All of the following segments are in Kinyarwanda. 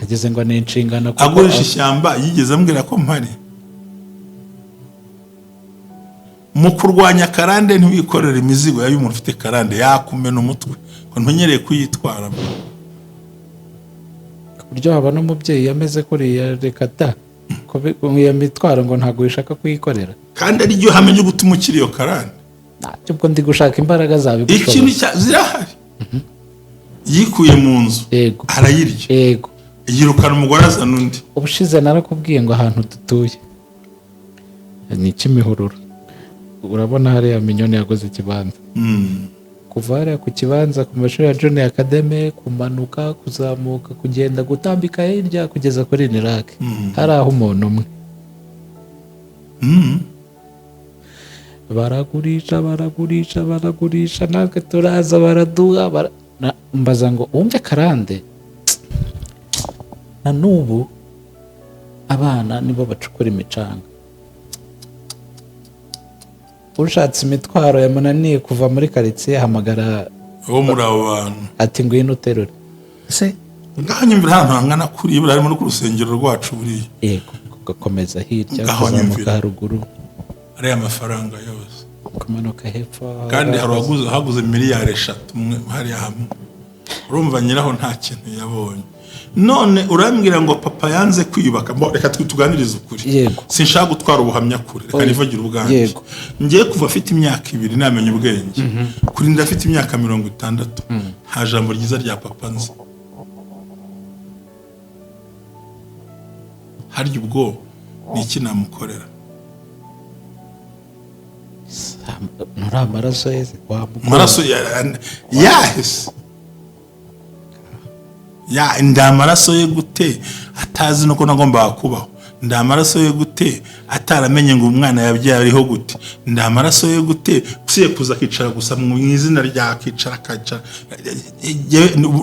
ageze ngo ni inshingano kuko agurisha ishyamba yigeze ambwira ko mpari. Mu kurwanya karande ntiwikorera imizigo yayo umuntu ufite karande yakumena umutwe ko ntumenyereye kuyitwara. Kuryo haba n'umubyeyi yameze kuriya reka da ko iyo mitwaro ngo ntago yishaka kuyikorera kandi ari ryo hamenye gutuma ukiri iyo karande. Ntabyo ubwo ndi gushaka imbaraga zabigushoboza. Ikintu zirahari. Yikuye mu nzu arayirya. Yego. Yirukana umugore azana undi. Ubushize narakubwiye ngo ahantu dutuye ni Kimihurura. Urabona hariya Minyoni yagoze ikibanza. Kuva hariya ku kibanza ku mashuri ya Junior Academy kumanuka kuzamuka kugenda gutambika hirya kugeza kuri Nirake. Hari aho umuntu umwe. Baragurisha natwe turaza baraduha mbaza ngo wumve karande. Na n'ubu abana nibo bacukura imicanga. Ushatse imitwaro yamunaniye kuva muri quartier hamagara wo muri abo bantu ati ngwino uterure. Se ngahanyumvira ahantu hangana kuri ibura arimo no ku rusengero rwacu buriya. Yego gakomeza hirya kuzamuka haruguru. Ari amafaranga yose kumanuka hepfo kandi haguze miliyari 3 hari hamwe. Urumva nyiraho nta kintu yabonye. None urambwira ngo papa yanze kwiyubaka. Reka tuganirize ukuri. Sinshaka gutwara ubuhamya kure. Reka nivugira ubwanjye. Ngiye kuva afite imyaka 2 namenye ubwenge. Kuri ndafite imyaka 60. Nta jambo ryiza rya papa nzi. Harya ubwo ni iki namukorera? Nura amaraso yeze maraso yahise ya ndamaraso ye gute atazi nuko nagomba kubaho. Ndamaraso ye gute ataramenye ngo umwana yabyaye ariho gute. Ndamaraso ye gute usiye kuza kicara gusa mu izina rya kicara kaca.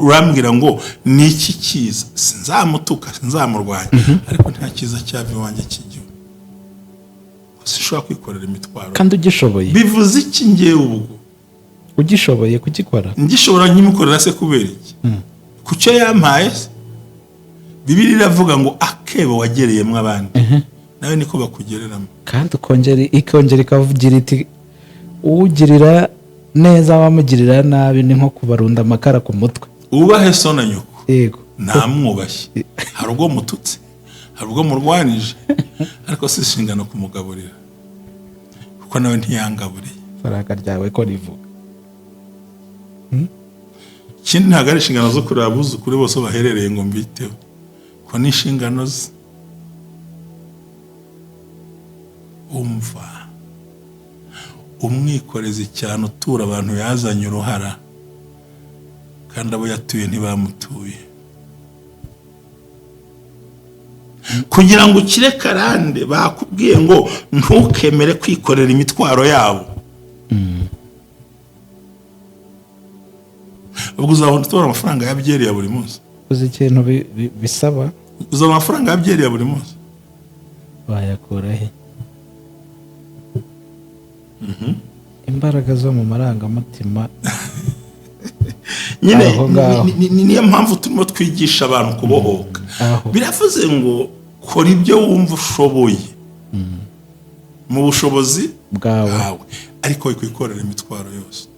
Urambwira ngo ni iki kiza sinzamutuka sinzamurwanya ariko nta kiza cyavi wanjye kigiye. Sishobora kwikorera imitwaro kandi ugishoboye. Bivuze iki ngiye ubwo ugishoboye kugikora? Ngishobora nkimukorera se kubera iki? Kucyo yampaye Bibiliya iravuga ngo akebo wagereyemo abandi nawe niko bakugereramo. Kandi ikongera ikavugira iti ugirira neza wamugirira nabi ni nko kubarunda amakara ku mutwe. Ubahe so na nyoko. Yego. Namwubashye. Hari ubwo mututse. Hari ubwo murwanije. Ariko si inshingano kumugaburira. Kuko nawe ntiyangaburiye. Faranga ryawe ko rivuga. Kindi ntabwo ari inshingano zo kureba abuzukuru bose baherereye ngo mbiteho. Ko ni inshingano ze. Umva. Umwikorezi cyane utura abantu yazanye uruhara. Kandi abo yatuye ntibamutuye. Kugira ngo ukire karande bakubwiye ngo ntukemere kwikorera imitwaro yabo. Ubwo uzabona tubara amafaranga ya byeri ya buri munsi. Uzi ikintu bisaba? Uzabona amafaranga ya byeri ya buri munsi. Bayakura he? Imbaraga zo mu marangamutima. Nyine niyo mpamvu turimo twigisha abantu kubohoka. Biravuze ngo kora ibyo wumva ushoboye mu bushobozi bwawe ariko kwikorera imitwaro yose.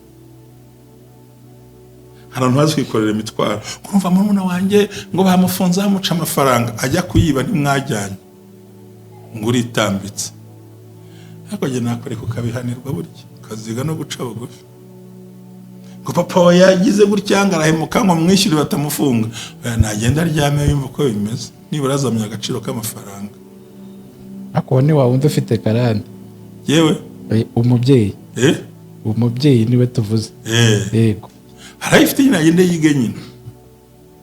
Harantu hazi kwikorera imitwaro kumva murumuna wanjye ngo bamufunze bamuca amafaranga ajya kuyiba ntimwajyanye ngo uritambitse. Ariko je nakore ko kabihanirwa burya kaziga no guca bugufi. Ngo papa we yagize gutya ngarahemuka ngo mwishyure batamufunga. Nagenda aryame yumva ko bimeze. Nibura azamya agaciro k'amafaranga. Ako ni wa wundi ufite karande. Yewe umubyeyi. Umubyeyi niwe tuvuze. Yego. Harayifite nyina yende yige nyina.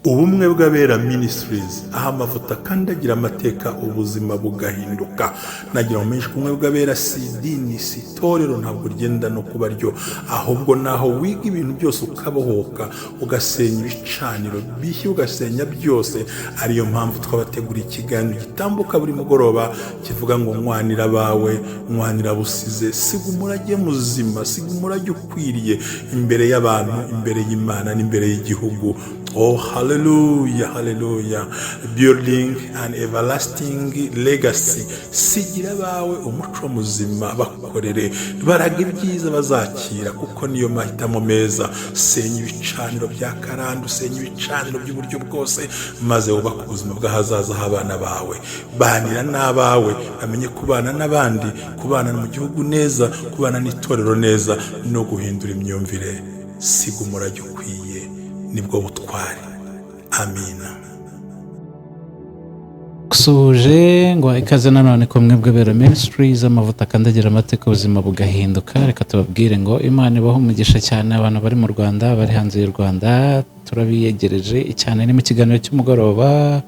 Ubumwe bw'abera Ministries aho amavuta kandi agira amateka ubuzima bugahinduka. Nagira umenyesha kumwe bw'abera sidini sitorero ntabwo rigenda no kuba ryo ahubwo naho wiga ibintu byose ukabohoka ugasenya ibicaniro bishye ugasenya byose. Ariyo mpamvu twabategura ikiganiro gitambuka buri mugoroba kivuga ngo mwanira bawe mwanira busize siga umurage muzima siga umurage ukwiriye imbere y'abantu imbere y'Imana n'imbere y'igihugu. Oh, hallelujah, hallelujah. Building an everlasting legacy. Sigira bawe umuco muzima, bakorere baraga ibyiza bazakira, kuko niyo mahitamo meza. Senya ibicaniro bya karande, senya ibicaniro by'uburyo bwose, maze wubake ubuzima bw'ahazaza h'abana bawe. Banira n'abawe, amenye kubana n'abandi, kubana mu gihugu neza, kubana n'itorero neza, no guhindura imyumvire. Siga umurage ukwiye, nibwo butwari. Amina. Suje ngo ikaze nanone ko mwebwe Bera Ministries amavuta kandagira amateka ubuzima bugahinduka. Reka tubabwire ngo Imana ibaho umugisha cyane abantu bari mu Rwanda, bari hanze y'u Rwanda, turabiyegereje cyane. Ni mu kiganiro cy'umugoroba,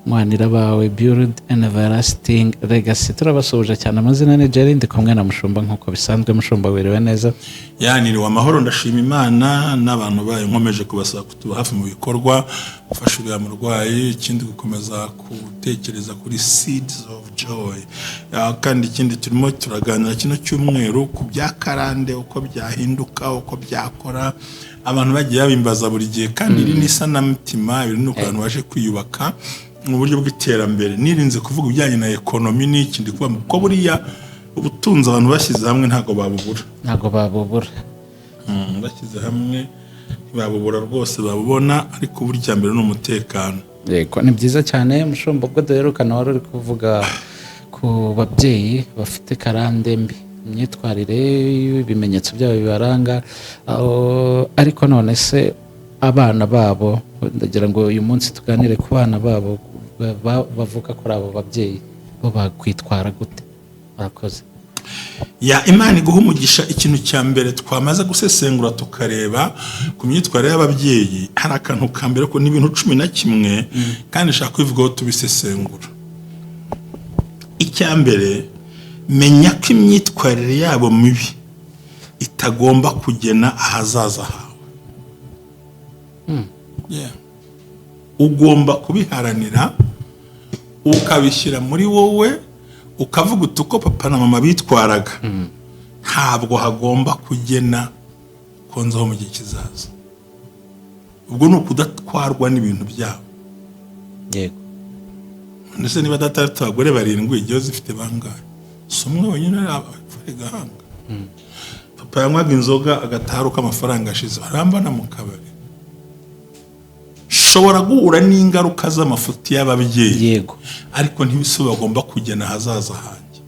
mwanira bawe Build an Everlasting Legacy. Turabasuje cyane. Amazina ni Jerry, ndi kumwe na Mushumba nk'uko bisanzwe. Mushumba wiriwe neza? Yaniriwe amahoro, ndashima Imana n'abantu bayo, nkomeje kubasaba kutuba hafi mu bikorwa, gufasha uriya murwayi, ikindi gukomeza gutekereza kuri Seeds of Joy. Kandi ikindi turimo turaganira kino cyumweru ku bya karande, uko byahinduka, uko byakora. Abantu bagiye babimbaza buri gihe, kandi iri ni sanamitima, biri no abantu baje kwiyubaka mu buryo bw'iterambere. Nirinze kuvuga ibijyanye na ekonomi n'ikindi kuba ko buriya ubutunzi abantu bashyize hamwe ntago babubura. Bashyize hamwe babubura rwose, babubona, ariko burya mbere n'umutekano. Yego, ni byiza cyane. Mushumba, ubwo duherukana wari uri kuvuga ku babyeyi bafite karande mbi, imyitwarire, ibimenyetso byabo bibaranga, ariko none se abana babo, ndagira ngo uyu munsi tuganire ku bana babo bavuka kuri abo babyeyi, bo bakwitwara gute? Murakoze. Imana iguha umugisha. Ikintu cya mbere twamaze gusesengura tukareba ku myitwarire y'ababyeyi, hari akantu ka mbere ko n'ibintu 11 kandi nshaka kubivugaho tubisesengura. Icya mbere, menya ko imyitwarire yabo mibi itagomba kugena ahazaza hawe. Ugomba kubiharanira, ukabishyira muri wowe, ukavuga uti uko papa na mama bitwaraga ntabwo hagomba kugena konzaho mu gihe kizaza. Ubwo ni ukudatwarwa n'ibintu byabo. Yego. Ndetse niba datatu abagore 7 igihe zifite bangahe? Si umwe wenyine ari gahanga. Papa yanywaga inzoga agataruka amafaranga ashize, arambana mu kabari. Shobora guhura n'ingaruka z'amafuti y'ababyeyi. Yego. Ariko ntibisubira bagomba kugena ahazaza hanjye.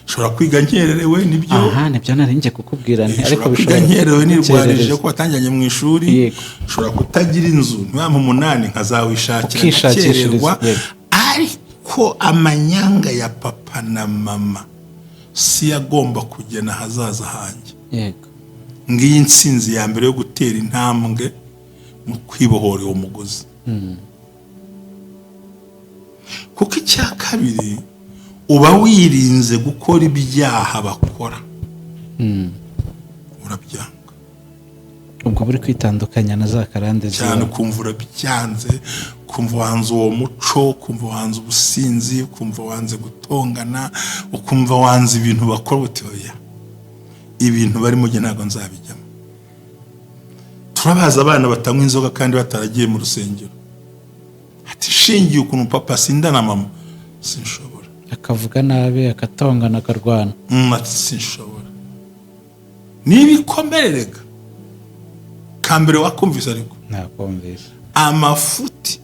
Shobora kwiga nkererewe, nibyo. Nibyo narinjye kukubwira nti, ariko bishobora nkererewe nirwarije ko watanganye mu ishuri. Shobora kutagira inzu, ntibampa 8 nkazawishakira kererwa. Ariko amanyanga ya papa na mama si agomba kugena ahazaza hanjye. Yego. Ngiyi insinzi ya mbere yo gutera intambwe mu kwibohora uwo mugozi. Kuko icya kabiri, uba wirinze gukora ibyaha bakora. Urabyanga. Ubwo buri kwitandukanya na za karande cyane, kumva urabyanze, kumva wanze uwo muco, kumva wanze ubusinzi, kumva wanze gutongana, ukumva wanze ibintu bakora butoya. Ibintu barimo nge ntabwo nzabijyamo. Turabaza abana batanywa inzoga kandi bataragiye mu rusengero. Ati shingiye ukuntu papa sinda na mama, sinshobora. Akavuga nabi, akatongana, akarwana. Ati sinshobora. Nibikomererega. Kambere wakumvise ariko? Nakumvise. Amafuti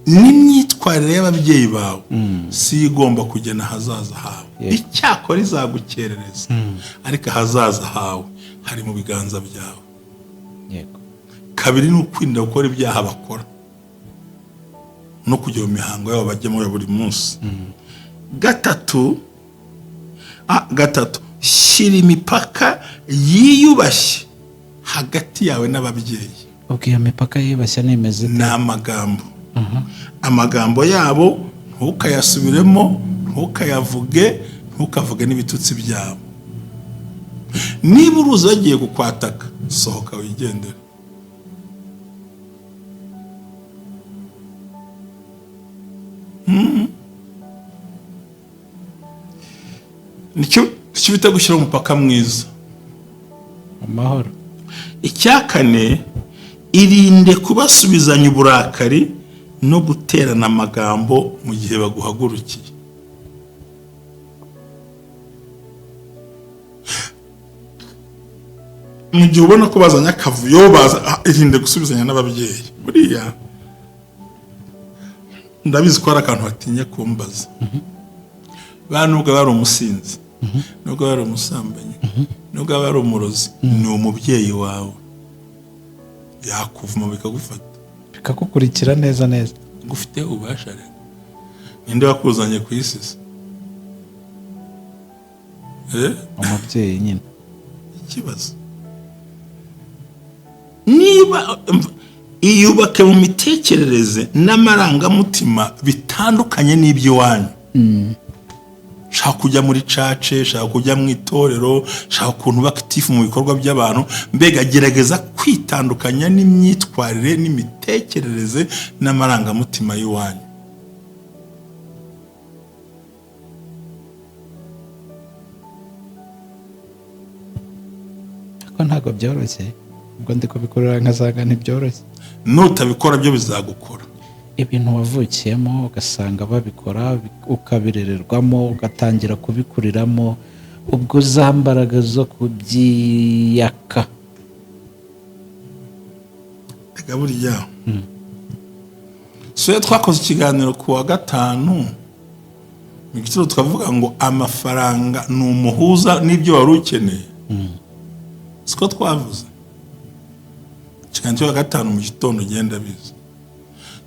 n'imyitwarire y'ababyeyi bawe si igomba kugena ahazaza hawe. Icyakora izagukerereza, ariko ahazaza hawe hari mu biganza byawe. Yego. Kabiri ni ukwirinda gukora ibyaha bakora, no kujya mu mihango yabo bajyamo ya buri munsi. Gatatu, shyira imipaka yiyubashye hagati yawe n'ababyeyi. Ubwo iyo mipaka yiyubashye nimeze n'amagambo. Amagambo yabo ntukayasubiremo, ntukayavuge, ntukavuge n'ibitutsi byabo. Niba uruzi bagiye kukwataka, sohoka wigendere. Nicyo bita gushyira umupaka mwiza. Amahoro. icya kane, irinde kubasubizanya uburakari no guterana amagambo mu gihe baguhagurukiye. Mu gihe ubona ko bazanye akavuyo, irinde gusubizanya n'ababyeyi. Buriya ndabizi ko hari akantu batinya kumbaza. Nubwo bari umusinzi, nubwo bari umusambanyi, nubwo bari umurozi, ni umubyeyi wawe. Yakuvuma bikagufata, bikagukurikira neza neza. Gufite ububasha rero. Ninde wakuzanye ku isi? Umubyeyi nyine. Ikibazo niba iyubake mu mitekerereze n'amarangamutima bitandukanye n'ibyo wanyu. Shaka kujya muri cace, shaka kujya mu itorero, shaka ukuntu bakitifu mu bikorwa by'abantu, mbega gerageza kwitandukanya n'imyitwarire n'imitekerereze n'amarangamutima y'uwanyu. Ako ntago byoroshye, ubwo ndi kubikorera nkasanga ntibyoroshye. Nutabikora byo bizagukora. Ibintu wavukiyemo ugasanga babikora, ukabirererwamo, ugatangira kubikuriramo, ubwo za mbaraga zo kubyiyaka. Ega burya so twakoze ikiganiro ku wa gatanu mu gitoro, twavuga ngo amafaranga ni umuhuza n'ibyo wari ukeneye. Siko twavuze ikiganiro wa gatanu mu gitondo, ugenda biza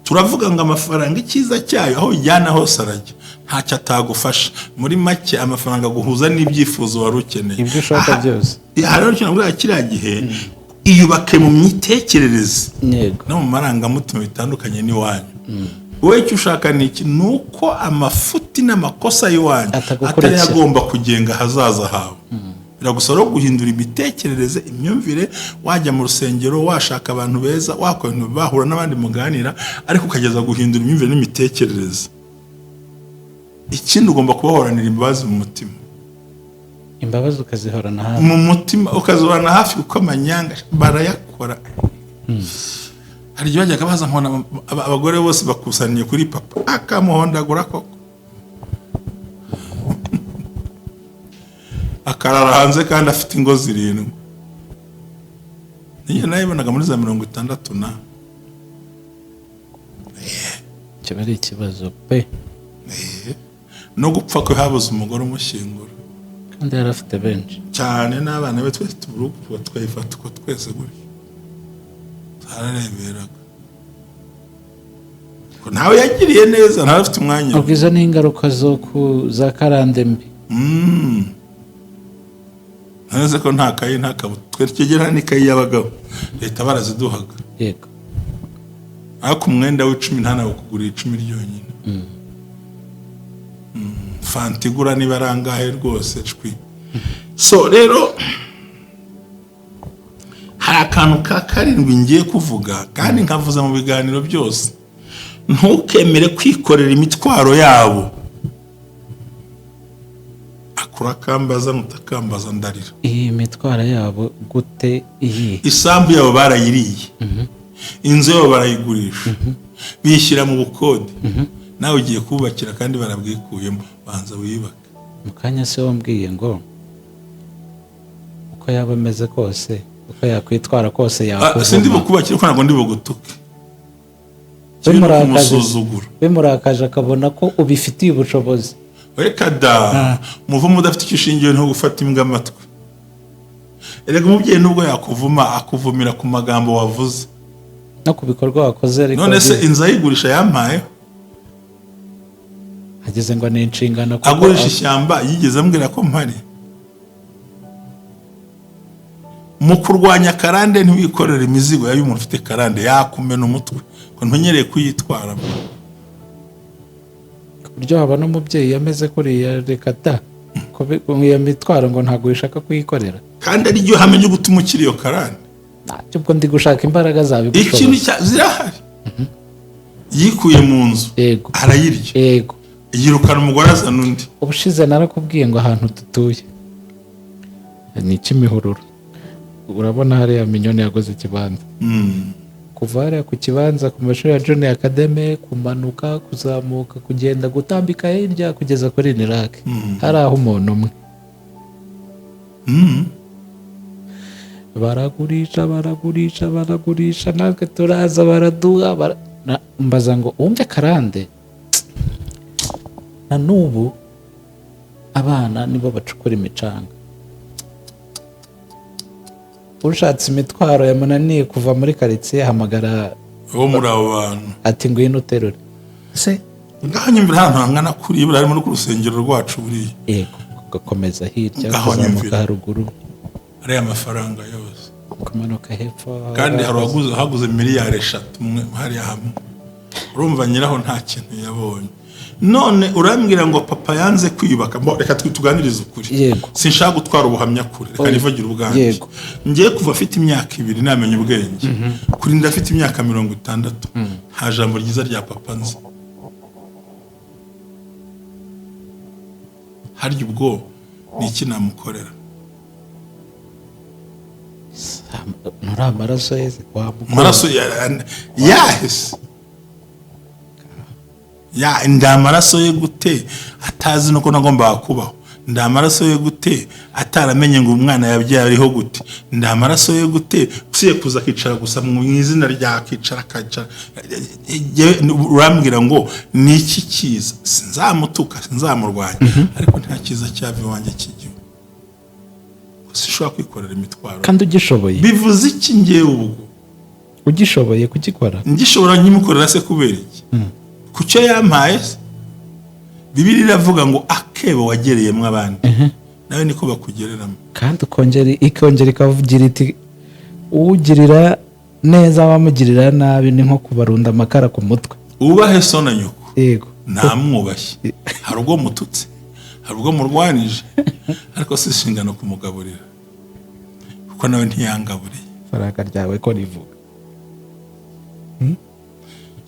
turavuga ngo amafaranga icyiza cyayo aho ujyana hose arajya, ntacyo atagufasha. Muri make amafaranga guhuza n'ibyifuzo wari ukeneye, ibyo ushaka byose. Hari ikintu muri kiriya gihe, iyubake mu myitekerereze no mu marangamutima bitandukanye n'iwanyu. Wowe icyo ushaka ni iki? Ni uko amafuti n'amakosa y'iwanyu atari agomba kugenga ahazaza hawe. Biragusaba guhindura imitekerereze, imyumvire. Wajya mu rusengero, washaka abantu beza, wakora ibintu bahura n'abandi muganira, ariko ukageza guhindura imyumvire n'imitekerereze. Ikindi ugomba kubahoranira imbabazi mu mutima. Imbabazi ukazihorana hafi mu mutima, ukazihorana hafi, kuko amanyanga barayakora. Hari igihe bajyaga baza nkabona abagore bose bakusaniye kuri papa, akamuhondagura koko, akarara hanze kandi afite ingo 7. Niyo nayibonaga muri za 60 na. Kiba ari ikibazo pe. No gupfa ko habuze umugore umushyingura, kandi yari afite benshi cyane, n'abana be twese tuburuku twayifata uko twese guri tarareberaga ko nawe yagiriye neza, ntawe afite umwanya. Ubwiza n'ingaruka zo za karande mbi. Ntaze ko nta kayi nta kabuto, twe tukigera n'ikayi y'abagabo leta baraziduhaga. Yego. Ariko umwenda w'10 ntana ukugura 10 ryonyine. Fantigura niba arangahe rwose cwi. So rero hari akantu ka karindwi ngiye kuvuga, kandi nkavuza mu biganiro byose. Ntukemere kwikorera imitwaro yabo. Akurakambaza nutakambaza ndarira. Iyi mitwaro yabo gute? Iyi isambu yabo barayiriye, inzu yabo barayigurisha, bishyira mu bukode. Nawe ugiye kubakira kandi barabwikuyemo, banza wibake. Mukanya se wambwiye ngo uko yaba ameze kose, uko yakwitwara kose yakuvuma. Sindi bukubakira ko ntabwo ndi bugutuke. Bimurakaje akabona ko ubifitiye ubushobozi. Reka da muvumo udafite ikishingiye nto gufata imbwa amatwi. Erega umubyeyi nubwo yakuvuma, akuvumira ku magambo wavuze no ku bikorwa wakoze. Ariko none se inzu ayigurisha yampaye, ageze ngo ni inshingano ko agurisha ishyamba, yigeze ambwira ko mpari. Mu kurwanya karande ntiwikorera imizigo yayo umuntu ufite karande, yakumena umutwe ko ntunyereye kuyitwara. Buryo habana umubyeyi yameze kuriya, reka da ko iyo mitwaro ngo ntago ishaka kuyikorera, kandi ari ryo hamenye gutuma ukiri iyo karande. Ntacyo ubwo ndi gushaka imbaraga zabigushoboza. Ikintu zirahari. Yikuye mu nzu, yego, arayirya, yego, yirukana umugore azana undi. Ubushize narakubwiye ngo ahantu dutuye ni Kimihurura, urabona hariya minyoni yaguze ikibanza. Kuva hariya ku kibanza ku mashuri ya John Academy kumanuka kuzamuka kugenda gutambika hirya kugeza kuri Nirake hari aho umuntu umwe baragurisha natwe turaza baraduha mbaza ngo wumve karande na n'ubu abana nibo bacukura imicanga. Ushatse imitwaro yamunaniye kuva muri karitsiye hamagara uwo muri abo bantu ati ngwino uterure se ngahanyumvira ahantu hangana kuri buri harimo no ku rusengero rwacu buriya. Yego ugakomeza hirya kuzamuka haruguru ariya amafaranga yose kumanuka hepfo kandi haguze miliyari 3 hariya hamwe. Urumva nyiraho nta kintu yabonye. None urambwira ngo papa yanze kwiyubaka. Reka tuganirize ukuri. Sinshaka gutwara ubuhamya kure. Reka nivugira ubwanjye. Ngiye kuva afite imyaka 2 namenye ubwenge. Kuri ndafite imyaka 60. Nta jambo ryiza rya papa nzi. Harya ubwo ni iki namukorera? Nura amaraso ye maraso yahise ya ndamaraso ye gute atazi nuko nagomba kubaho. Ndamaraso ye gute ataramenye ngo umwana yabyaye ariho gute. Ndamaraso ye gute usiye kuza kicara gusa mu izina rya kicara kacara. Urambwira ngo ni iki kiza sinzamutuka sinzamurwanya ariko nta kiza cyave wanjye kigiye. Sishobora kwikorera imitwaro kandi ugishoboye. Bivuze iki ngiye ubwo ugishoboye kugikora? Ngishobora nyimukorera se kubera iki? Kucyo yampaye Bibiliya iravuga ngo akebo wagereyemo abandi nawe niko bakugereramo. Kandi ikongera ikavugira iti ugirira neza wamugirira nabi ni nko kubarunda amakara ku mutwe. Ubahe so na nyoko. Yego ntamwubashye. Hari ubwo mututse hari ubwo murwanije ariko si inshingano kumugaburira kuko nawe ntiyangaburiye. Faraka ryawe ko rivuga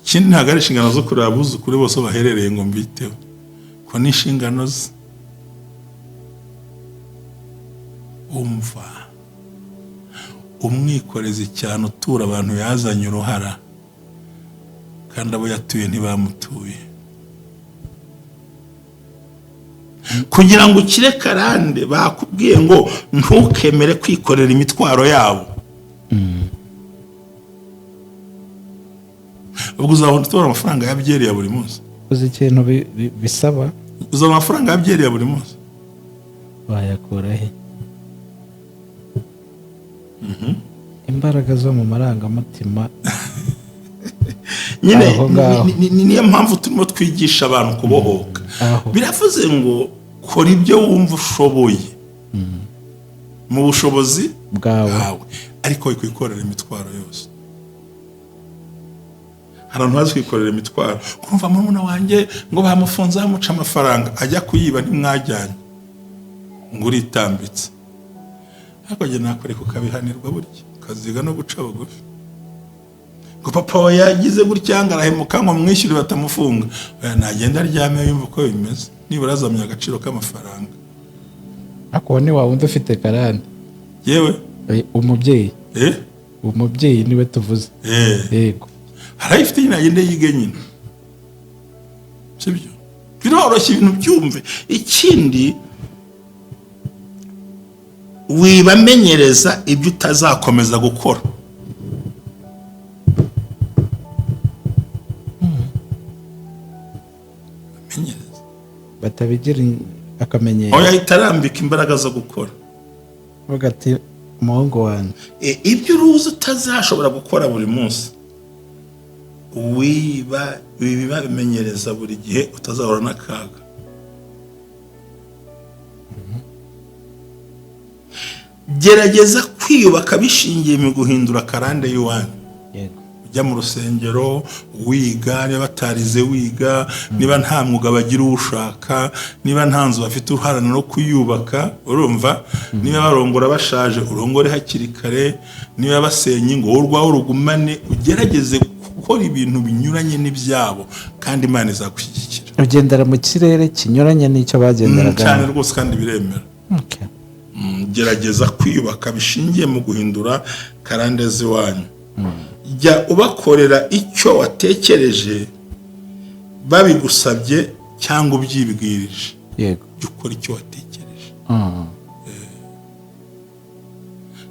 kindi ntabwo ari inshingano zo kureba abuzukuru bose baherereye ngo mbiteho ko ni inshingano ze. Umva umwikorezi cyane utura abantu yazanye uruhara kandi abo yatuye ntibamutuye. Kugira ngo ukire karande bakubwiye ngo ntukemere kwikorera imitwaro yabo. Ubwo uzabona utora amafaranga yabyereye buri munsi. Uzi ikintu bisaba? Uzabona amafaranga yabyereye buri munsi. Wayakura he? Imbaraga zo mu marangamutima nyine niyo mpamvu turimo twigisha abantu kubohoka. Biravuze ngo kora ibyo wumva ushoboye mu bushobozi bwawe ariko ikwikorera imitwaro yose. Harantu hazi kwikorera imitwaro kumva murumuna wanjye ngo bamufunze bamuca amafaranga ajya kuyiba ntimwajyanye ngo uritambitse ariko je nakore kukabihanirwa burya kaziga no guca bugufi ngo papa we yagize gutya ngarahemuka ngo mwishyure batamufunga nagenda aryame yumva ko bimeze nibura azamya agaciro k'amafaranga. Ako ni wa wundi ufite karande yewe umubyeyi umubyeyi niwe tuvuze. Yego harayifite nyina yende yige nyina sibyo biroroshye ibintu byumve. Ikindi wibamenyereza ibyo utazakomeza gukora. Amenyereza batabigira akamenyero. Oya itarambika imbaraga zo gukora. Vuga ati umuhungu wanjye ibyo uruzi utazashobora gukora buri munsi wibimenyereza buri gihe utazahora n'akaga. Gerageza kwiyubaka bishingiye mu guhindura karande y'uwanyu. Ujya mu rusengero wiga niba batarize wiga niba nta mwuga bagira ushaka niba nta nzu bafite uruharana no kuyubaka urumva niba barongora bashaje urongore hakiri kare niba basenye ngo urwaho rugumane ugerageze gukora ibintu binyuranye n'ibyabo kandi Imana izagushyigikira. Ugendera mu kirere kinyuranye n'icyo bagenderaga cyane rwose kandi biremera. gerageza kwiyubaka bishingiye mu guhindura karande z'iwanyu. Jya ubakorera icyo watekereje babigusabye cyangwa ubyibwirije. Yego. Jya ukora icyo watekereje.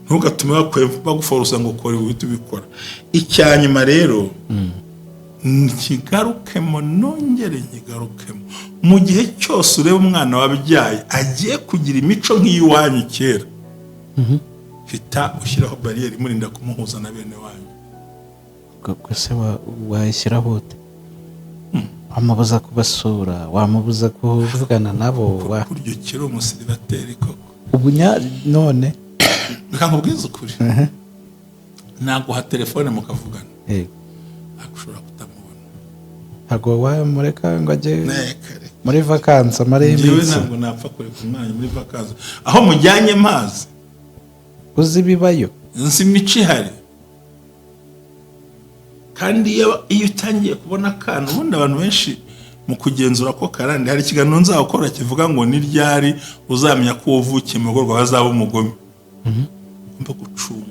Ntugatume baguforosa ngo ukore uhite ubikora. Icyanyuma rero nkigarukemo, nongere nkigarukemo, mu gihe cyose ureba umwana wabyaye agiye kugira imico nk'iyiwanyu kera, hita ushyiraho bariyeri imurinda kumuhuza na bene wanyu. Gusa wayishyiraho ute? Wamubuza kubasura, wamubuza kuvugana nabo, kuryo kiri umusiribateri koko. Ubunya none reka nkubwize ukuri, naguha telefone mukavugana, ushobora kutamubona. Ntabwo wamureka ngo ajye muri vakansi amare iminsi? Njyewe ntabwo napfa kureka umwana muri vakansi aho mujyanye mazi. Uzi ibibayo? Nzi imico ihari. Kandi iyo utangiye kubona akana, ubundi abantu benshi mu kugenzura ko karande, hari ikiganiro nzakora kivuga ngo ni ryari uzamenya ko uvukiye mu rugo rw'abazaba umugome. Mba gucunga,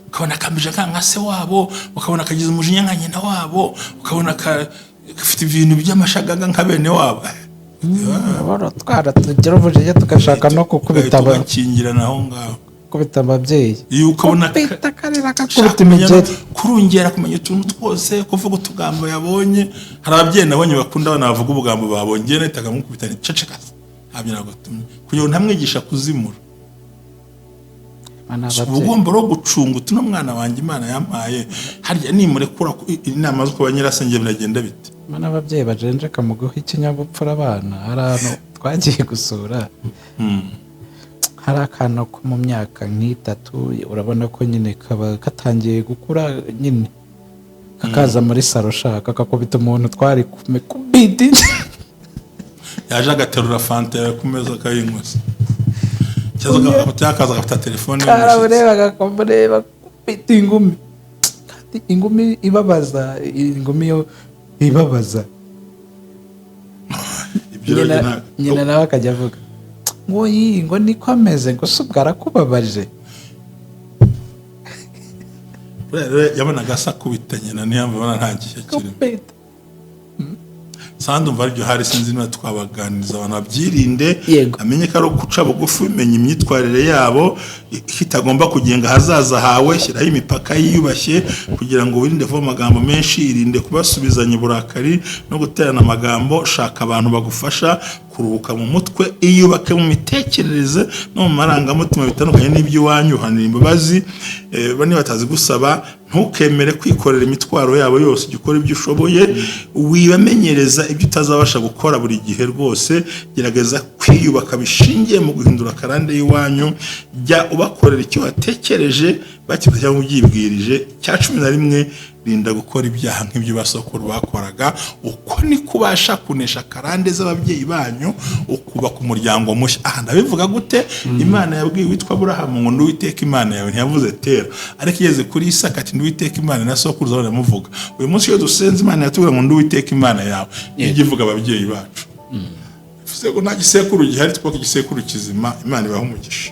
ukabona akambije nka se wabo, ukabona akagize umujinya nka nyina wabo, ukabona gafite ibintu by'amashagaga nka bene wabo. Twara tugira umujinya tugashaka no kukubita abakingirana aho ngaho, kubita ababyeyi. Iyo ukabona akarira kakubita imigeri, kurungera kumenya utuntu twose, kuvuga utugambo yabonye. Hari ababyeyi nabonye bakunda abana bavuga ubugambo babonye, nahitaga mukubita niceceka. Ntabyo nagutumye kugira ngo ntamwigisha kuzimura. Ubugomba ro gucunga utuno mwana wanjye Imana yampaye, harya nimurekura inama zo kuba nyirasenge biragenda bite? Mana ababyeyi bajenjeka mu guha ikinyabupfura abana. Hari ahantu twagiye gusura, hari akana ko mu myaka nk'itatu, urabona ko nyine kaba katangiye gukura nyine, kakaza muri saro shaka kakubita umuntu twari kubiti, yaje agaterura fanta ku meza akayinywesa. Cyazaga akaza agafata telefone karabureba gakomureba kubita ingumi, kandi ingumi ibabaza, ingumi yo ibabaza. Nyina nawe akajya avuga ngo ngo niko ameze, ngo se ubwo arakubabaje. Yabonaga asa kubita nyina, niyo mbona nta gihe kirimo. Sandi umva aribyo hari, sinzi niba twabaganiriza abantu babyirinde, amenye ko ari ukuca bugufi, umenya imyitwarire yabo, kitagomba kugenga hazaza hawe. Shyiraho imipaka yiyubashye kugira ngo wirinde vuba amagambo menshi, irinde kubasubizanya uburakari no guterana amagambo. Shaka abantu bagufasha kuruhuka mu mutwe, iyubake mu mitekerereze no mu marangamutima bitandukanye n'iby'iwanyu. Uhanira imbabazi bane batazi gusaba, ntukemere kwikorera imitwaro yabo yose. Jya ukora ibyo ushoboye, wibamenyereza ibyo utazabasha gukora buri gihe. Rwose gerageza kwiyubaka bishingiye mu guhindura karande y'iwanyu. Jya ubakorera icyo watekereje bakiguze cyangwa ubyibwirije. Cya 11, rinda gukora ibyaha nk'ibyo basokuru bakoraga. Uko ni kubasha kunesha karande z'ababyeyi banyu, ukubaka umuryango mushya. Ndabivuga gute? Imana yabwiye witwa Aburahamu ngo nduwiteka Imana yawe, ntiyavuze Tera. Ariko igeze kuri Isaka ati nduwiteka Imana na sokuru zawe ndamuvuga. Uyu munsi iyo dusenze Imana yatubwira ngo nduwiteka Imana yawe, ijye ivuga ababyeyi bacu. Bivuze ngo nta gisekuru gihari, twubaka igisekuru kizima. Imana ibahe umugisha.